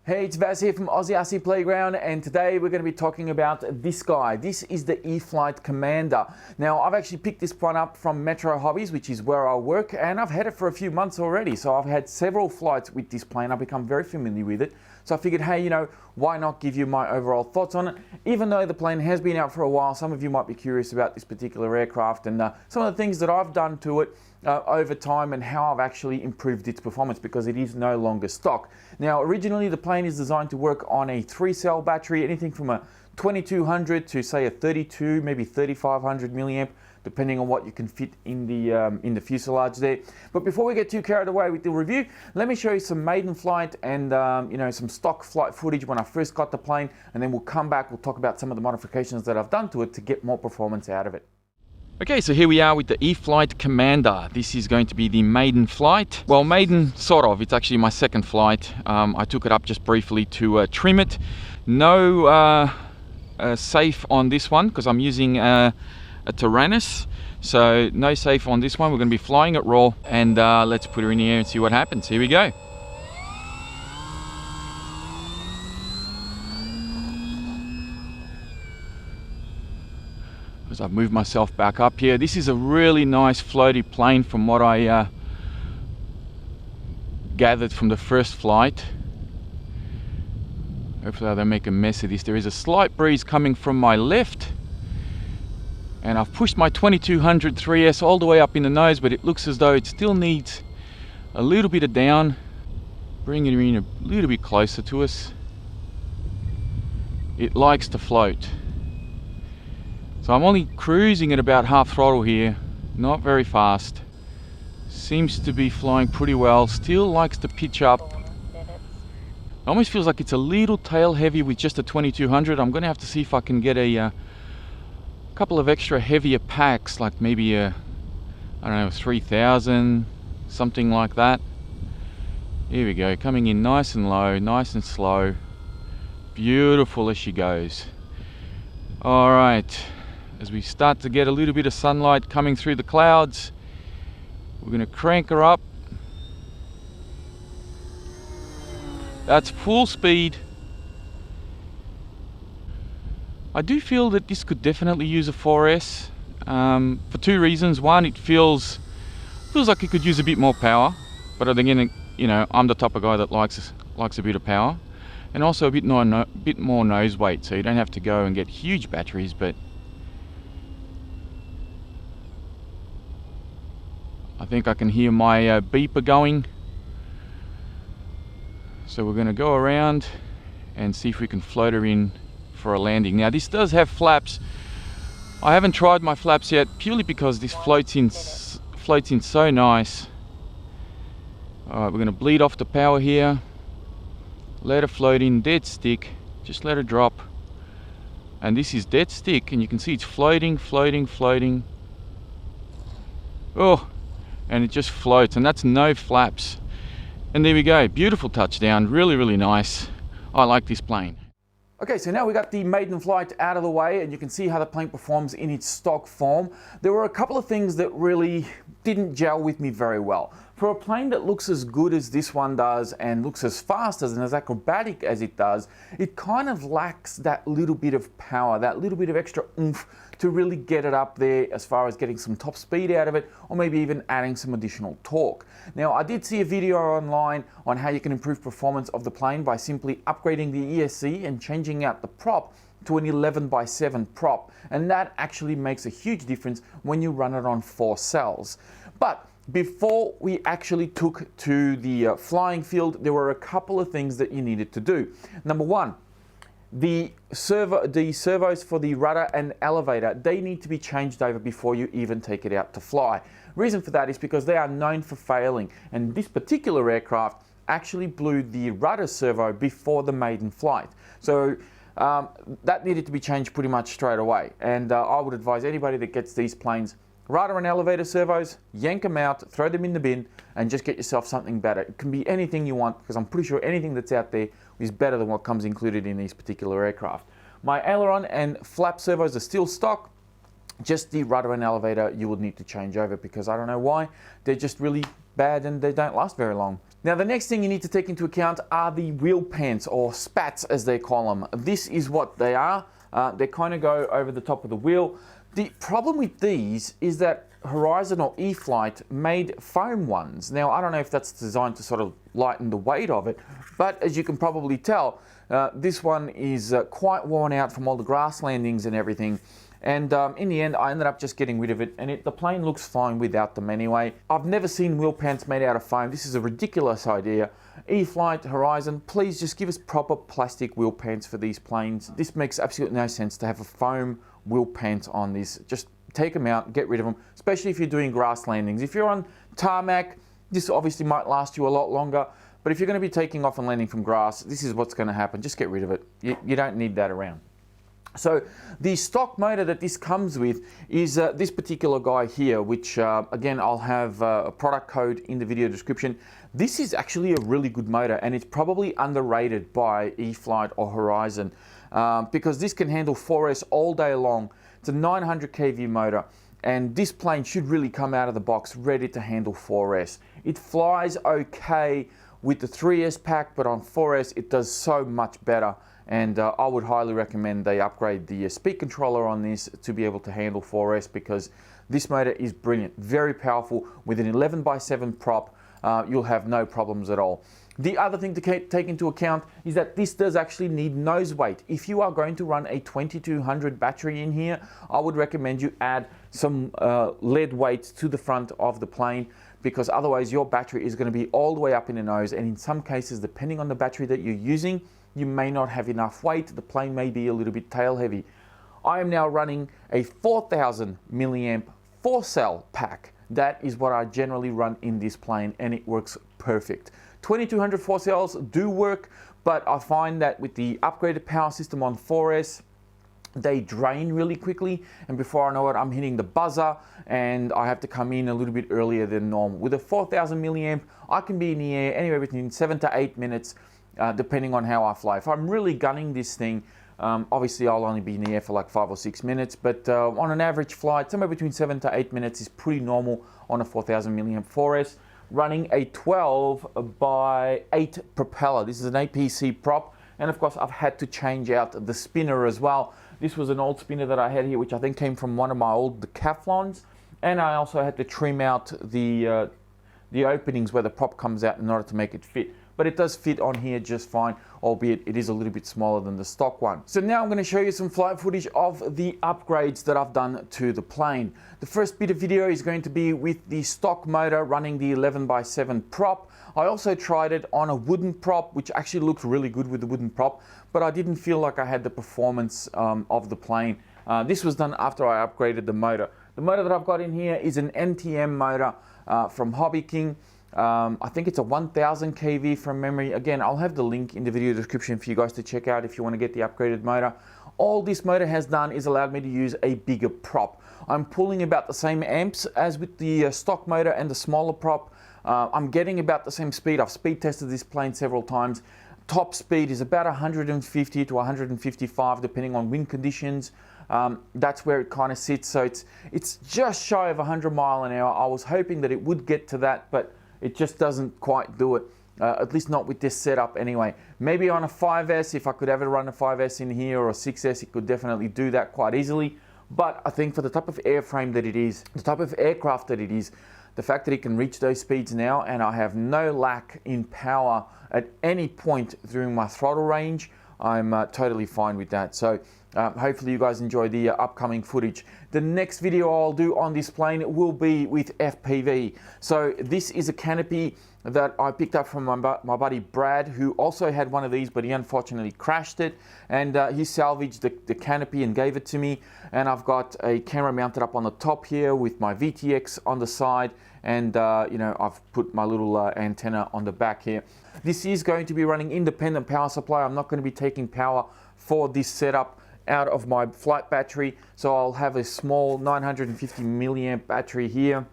Hey, it's Vaz here from Aussie RC Playground, and today we're going to be talking about this guy. This is the E-Flite Commander. Now, I've actually picked this one up from Metro Hobbies, which is where I work, and I've had it for a few months already. So I've had several flights with this plane. I've become very familiar with it. So I figured, hey, why not give you my overall thoughts on it? Even though the plane has been out for a while, some of you might be curious about this particular aircraft and some of the things that I've done to it over time and how I've actually improved its performance, because it is no longer stock. Now, originally the plane is designed to work on a 3-cell battery, anything from a 2200 to say a 32, maybe 3500 milliamp, depending on what you can fit in the fuselage there. But before we get too carried away with the review, let me show you some maiden flight and some stock flight footage when I first got the plane, and then we'll come back, we'll talk about some of the modifications that I've done to it to get more performance out of it. Okay, so here we are with the E-Flite Commander. This is going to be the maiden flight. Well, maiden, sort of. It's actually my second flight. I took it up just briefly to trim it. No safe on this one because I'm using a Tyrannus. So no safe on this one. We're going to be flying it raw, and let's put her in the air and see what happens. Here we go. As I've moved myself back up here, this is a really nice floaty plane from what I gathered from the first flight. Hopefully I don't make a mess of this. There is a slight breeze coming from my left, and I've pushed my 2200 3S all the way up in the nose, but it looks as though it still needs a little bit of down. Bring it in a little bit closer to us. It likes to float. So I'm only cruising at about half throttle here, not very fast. Seems to be flying pretty well, still likes to pitch up. Almost feels like it's a little tail heavy with just a 2200. I'm gonna have to see if I can get a couple of extra heavier packs, like maybe a, I don't know, 3000, something like that. Here we go, coming in nice and low, nice and slow. Beautiful as she goes. All right. As we start to get a little bit of sunlight coming through the clouds, we're going to crank her up. That's full speed. I do feel that this could definitely use a 4S for two reasons. One, it feels like it could use a bit more power, but again, I'm the type of guy that likes a bit of power, and also a bit more nose weight, so you don't have to go and get huge batteries. But I think I can hear my beeper going. So we're going to go around and see if we can float her in for a landing. Now this does have flaps. I haven't tried my flaps yet, purely because this floats in so nice. Alright, we're going to bleed off the power here. Let her float in dead stick. Just let her drop. And this is dead stick, and you can see it's floating, floating, floating. Oh! And it just floats, and that's no flaps. And there we go, beautiful touchdown, really, really nice. I like this plane. Okay, so now we got the maiden flight out of the way, and you can see how the plane performs in its stock form. There were a couple of things that really didn't gel with me very well. For a plane that looks as good as this one does and looks as fast and as acrobatic as it does, it kind of lacks that little bit of power, that little bit of extra oomph to really get it up there as far as getting some top speed out of it, or maybe even adding some additional torque. Now, I did see a video online on how you can improve performance of the plane by simply upgrading the ESC and changing out the prop to an 11x7 prop, and that actually makes a huge difference when you run it on 4 cells. But before we actually took to the flying field, there were a couple of things that you needed to do. Number one, the servos for the rudder and elevator, they need to be changed over before you even take it out to fly. Reason for that is because they are known for failing, and this particular aircraft actually blew the rudder servo before the maiden flight. So that needed to be changed pretty much straight away, and I would advise anybody that gets these planes, rudder and elevator servos, yank them out, throw them in the bin, and just get yourself something better. It can be anything you want, because I'm pretty sure anything that's out there is better than what comes included in these particular aircraft. My aileron and flap servos are still stock. Just the rudder and elevator you would need to change over, because I don't know why, they're just really bad and they don't last very long. Now the next thing you need to take into account are the wheel pants, or spats as they call them. This is what they are. They kind of go over the top of the wheel. The problem with these is that Horizon or E-Flite made foam ones. Now I don't know if that's designed to sort of lighten the weight of it, but as you can probably tell, this one is quite worn out from all the grass landings and everything. And in the end, I ended up just getting rid of it, and the plane looks fine without them anyway. I've never seen wheel pants made out of foam. This is a ridiculous idea. E-Flite, Horizon, please just give us proper plastic wheel pants for these planes. This makes absolutely no sense to have a foam wheel pant on this. Just take them out, get rid of them, especially if you're doing grass landings. If you're on tarmac, this obviously might last you a lot longer, but if you're going to be taking off and landing from grass, this is what's going to happen. Just get rid of it. You don't need that around. So the stock motor that this comes with is this particular guy here, which again, I'll have a product code in the video description. This is actually a really good motor, and it's probably underrated by E-Flite or Horizon because this can handle 4S all day long. It's a 900 kV motor, and this plane should really come out of the box ready to handle 4S. It flies okay with the 3S pack, but on 4S it does so much better. And I would highly recommend they upgrade the speed controller on this to be able to handle 4S, because this motor is brilliant, very powerful. With an 11x7 prop, you'll have no problems at all. The other thing to take into account is that this does actually need nose weight. If you are going to run a 2200 battery in here, I would recommend you add some lead weights to the front of the plane, because otherwise your battery is going to be all the way up in the nose, and in some cases, depending on the battery that you're using, you may not have enough weight. The plane may be a little bit tail heavy. I am now running a 4000 milliamp 4-cell pack. That is what I generally run in this plane, and it works perfect. 2200 4 cells do work, but I find that with the upgraded power system on 4S, they drain really quickly, and before I know it, I'm hitting the buzzer and I have to come in a little bit earlier than normal. With a 4000 milliamp, I can be in the air anywhere between 7 to 8 minutes, depending on how I fly. If I'm really gunning this thing, obviously I'll only be in the air for like 5 or 6 minutes, but on an average flight, somewhere between 7 to 8 minutes is pretty normal on a 4000 milliamp 4S, running a 12x8 propeller. This is an APC prop, and of course I've had to change out the spinner as well. This was an old spinner that I had here, which I think came from one of my old decathlons, and I also had to trim out the openings where the prop comes out in order to make it fit. But it does fit on here just fine, albeit it is a little bit smaller than the stock one. So now I'm going to show you some flight footage of the upgrades that I've done to the plane. The first bit of video is going to be with the stock motor running the 11x7 prop. I also tried it on a wooden prop, which actually looked really good with the wooden prop, but I didn't feel like I had the performance of the plane. This was done after I upgraded the motor. The motor that I've got in here is an NTM motor from Hobby King. I think it's a 1000 kV from memory. Again, I'll have the link in the video description for you guys to check out if you want to get the upgraded motor. All this motor has done is allowed me to use a bigger prop. I'm pulling about the same amps as with the stock motor and the smaller prop. I'm getting about the same speed. I've speed tested this plane several times. Top speed is about 150 to 155 depending on wind conditions. That's where it kind of sits. So it's just shy of 100 miles an hour. I was hoping that it would get to that, but it just doesn't quite do it, at least not with this setup anyway. Maybe on a 5S, if I could ever run a 5S in here, or a 6S, it could definitely do that quite easily. But I think for the type of airframe that it is, the type of aircraft that it is, the fact that it can reach those speeds now, and I have no lack in power at any point during my throttle range, I'm totally fine with that. So hopefully you guys enjoy the upcoming footage. The next video I'll do on this plane will be with FPV. So this is a canopy that I picked up from my buddy Brad, who also had one of these, but he unfortunately crashed it, and he salvaged the canopy and gave it to me. And I've got a camera mounted up on the top here with my VTX on the side, and you know, I've put my little antenna on the back here. This is going to be running independent power supply. I'm not going to be taking power for this setup out of my flight battery, so I'll have a small 950 milliamp battery here,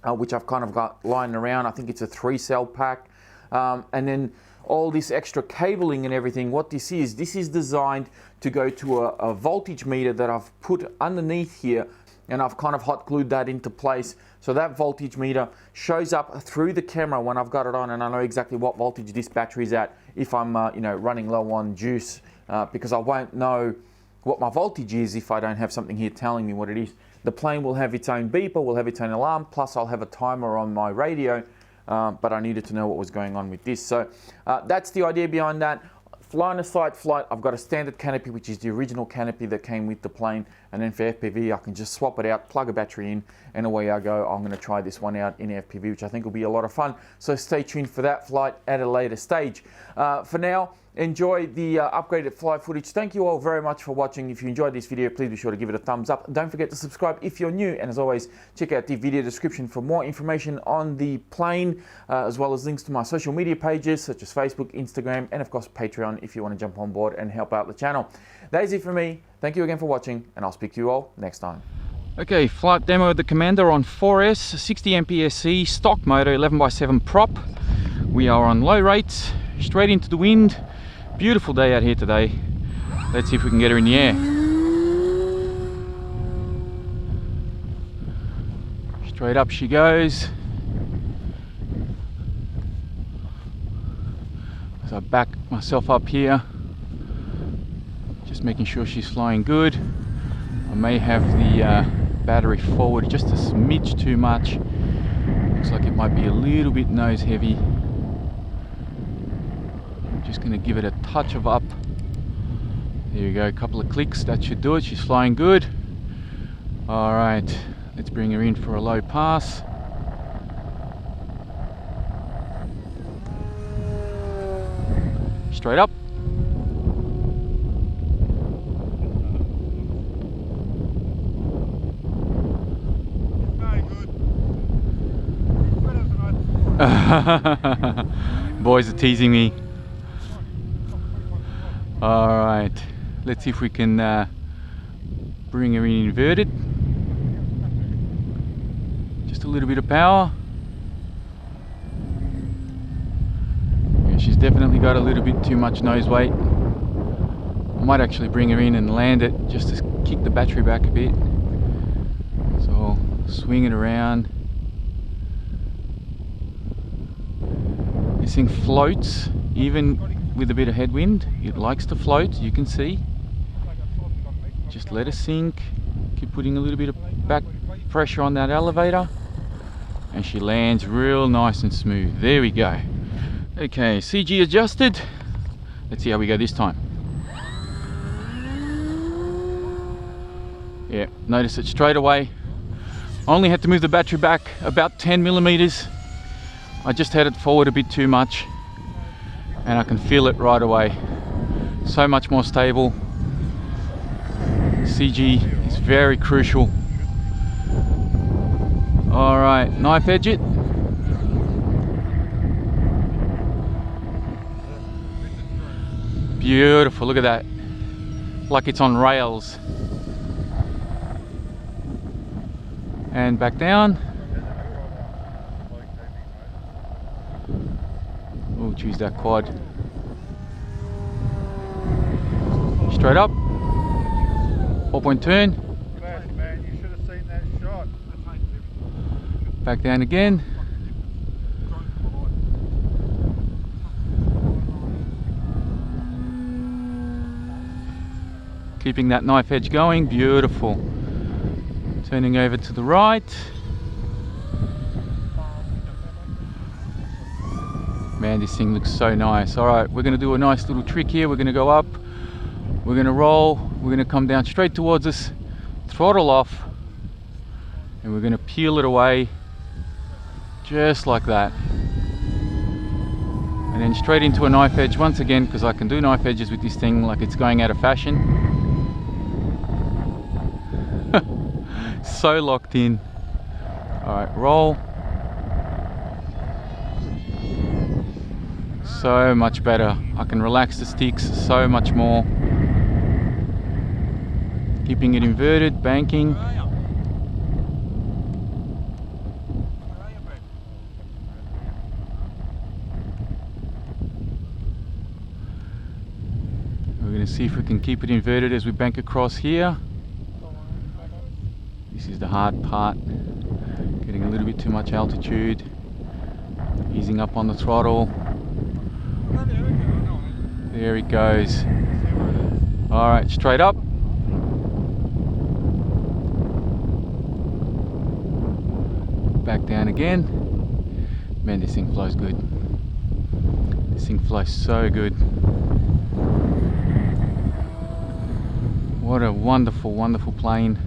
which I've kind of got lying around. I think it's a 3-cell pack, and then all this extra cabling and everything. What this is designed to go to a voltage meter that I've put underneath here. and I've kind of hot glued that into place. So that voltage meter shows up through the camera when I've got it on, and I know exactly what voltage this battery is at if I'm running low on juice, because I won't know what my voltage is if I don't have something here telling me what it is. The plane will have its own beeper, will have its own alarm, plus I'll have a timer on my radio, but I needed to know what was going on with this. So that's the idea behind that. Line of sight flight, I've got a standard canopy, which is the original canopy that came with the plane, and then for FPV I can just swap it out, plug a battery in, and away I go. I'm going to try this one out in FPV, which I think will be a lot of fun, so stay tuned for that flight at a later stage. For now, enjoy the upgraded flight footage. Thank you all very much for watching. If you enjoyed this video, please be sure to give it a thumbs up. Don't forget to subscribe if you're new, and as always, check out the video description for more information on the plane, as well as links to my social media pages such as Facebook, Instagram, and of course Patreon if you want to jump on board and help out the channel. That is it for me. Thank you again for watching, and I'll speak to you all next time. Okay, flight demo of the Commander on 4S, 60 mpsc, stock motor, 11x7 prop. We are on low rates, straight into the wind. Beautiful day out here today. Let's see if we can get her in the air. Straight up she goes. So I back myself up here, just making sure she's flying good. I may have the battery forward just a smidge too much. Looks like it might be a little bit nose heavy. Just going to give it a touch of up. There you go, a couple of clicks, that should do it. She's flying good. Alright, let's bring her in for a low pass. Straight up. Boys are teasing me. Alright, let's see if we can bring her in inverted. Just a little bit of power. Yeah, she's definitely got a little bit too much nose weight. I might actually bring her in and land it just to kick the battery back a bit. So I'll swing it around. This thing floats even with a bit of headwind. It likes to float, you can see. Just let it sink. Keep putting a little bit of back pressure on that elevator, and she lands real nice and smooth. There we go. Okay, CG adjusted. Let's see how we go this time. Yeah, notice it straight away. Only had to move the battery back about 10 millimeters. I just had it forward a bit too much, and I can feel it right away. So much more stable. CG is very crucial. Alright, knife edge it. Beautiful, look at that. Like it's on rails. And back down. We'll choose that quad. Straight up. 4-point turn. Man, you should have seen that shot. Back down again. Keeping that knife edge going. Beautiful. Turning over to the right. Man, this thing looks so nice. Alright, we're going to do a nice little trick here. We're going to go up, we're going to roll, we're going to come down straight towards us, throttle off, and we're going to peel it away, just like that. And then straight into a knife edge once again, because I can do knife edges with this thing like it's going out of fashion. So locked in. Alright, roll. So much better. I can relax the sticks so much more. Keeping it inverted, banking. We're going to see if we can keep it inverted as we bank across here. This is the hard part. Getting a little bit too much altitude. Easing up on the throttle. There it goes. Alright, straight up. Back down again. Man, this thing flies good. This thing flies so good. What a wonderful, wonderful plane.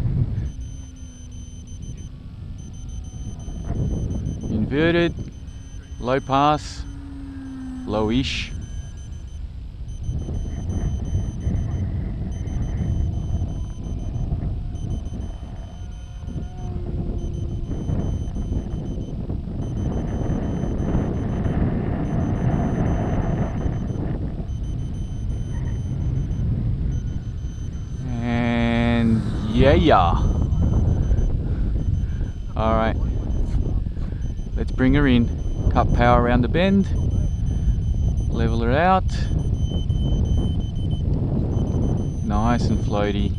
Inverted, low pass, low-ish. Yeah. Alright. Let's bring her in. Cut power around the bend. Level her out. Nice and floaty.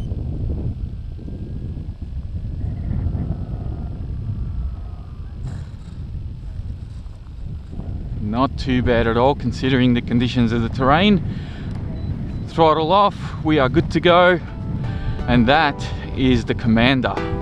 Not too bad at all considering the conditions of the terrain. Throttle off. We are good to go. And that is the Commander.